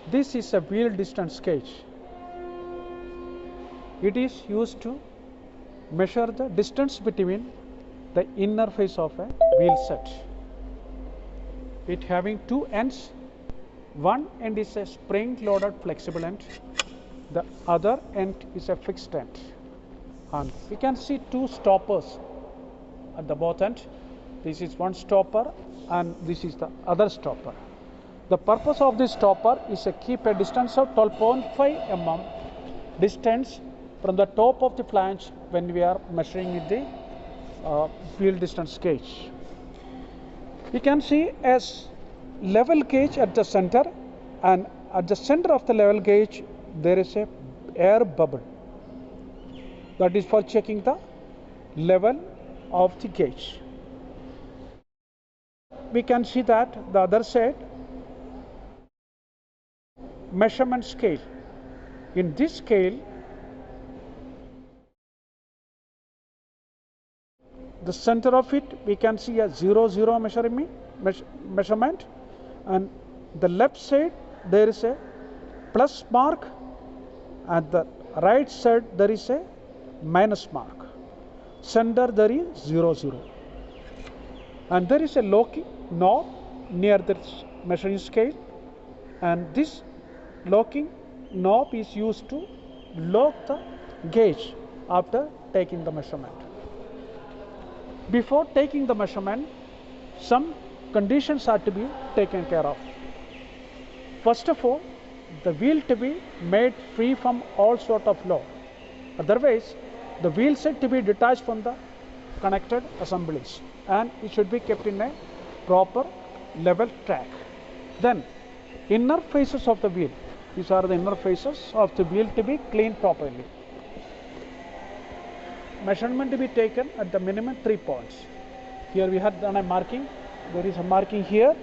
This is a wheel distance gauge. It is used to measure the distance between the inner face of a wheel set. It having two ends. One end is a spring loaded flexible end. The other end is a fixed end. And we can see two stoppers at the both end. This is one stopper and this is the other stopper. The purpose of this stopper is to keep a distance of 12.5 mm distance from the top of the flange when we are measuring with the wheel distance gauge. You can see a level gauge at the center, and at the center of the level gauge there is a air bubble. That is for checking the level of the gauge. We can see that the other side measurement scale. In this scale, the center of it we can see a 0 measurement, and the left side there is a plus mark, and the right side there is a minus mark. Center there is 0, and there is a locking knob near this measuring scale, and this locking knob is used to lock the gauge after taking the measurement. Before taking the measurement, some conditions are to be taken care of. First of all, the wheel to be made free from all sort of load. Otherwise, the wheel set to be detached from the connected assemblies, and it should be kept in a proper level track. Then, inner faces of the wheel. These are the inner faces of the wheel to be cleaned properly. Measurement to be taken at the minimum 3 points. Here we have done a marking. There is a marking here,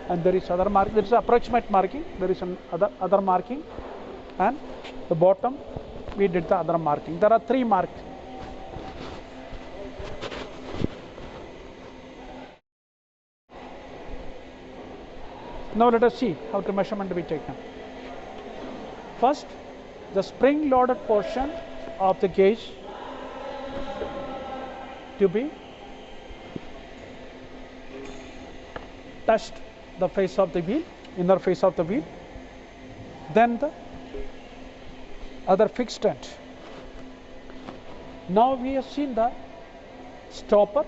and there is other marking. There is approximate marking. There is an other marking, and the bottom we did the other marking. There are 3 marks. Now let us see how the measurement to be taken. First, the spring loaded portion of the gauge to be touched the face of the wheel, inner face of the wheel, then the other fixed end. Now we have seen the stopper.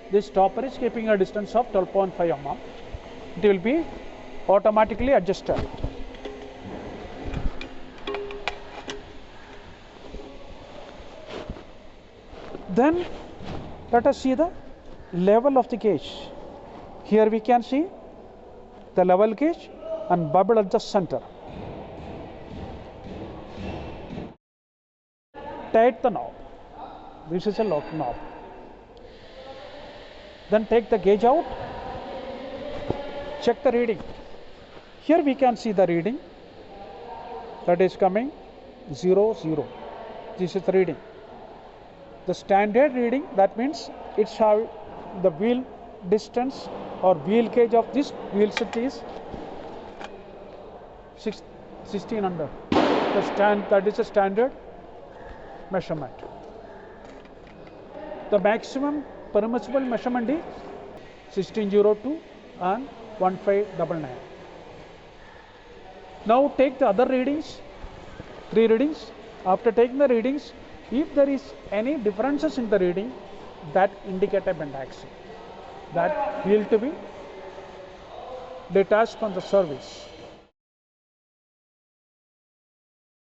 This stopper is keeping a distance of 12.5 mm. It will be automatically adjusted. Then let us see the level of the gauge. Here we can see the level gauge and bubble at the center. Tighten the knob. This is a lock knob. Then take the gauge out. Check the reading. Here we can see the reading. That is coming 0, 0. This is the reading. The standard reading, that means it's how the wheel distance or wheel gauge of this wheel set is 1600. That is a standard measurement. The maximum permissible measurement is 1602 and 1599. Now take the other readings, 3 readings. After taking the readings, if there is any differences in the reading, that indicate a bend axle. That wheel to be detached from the service.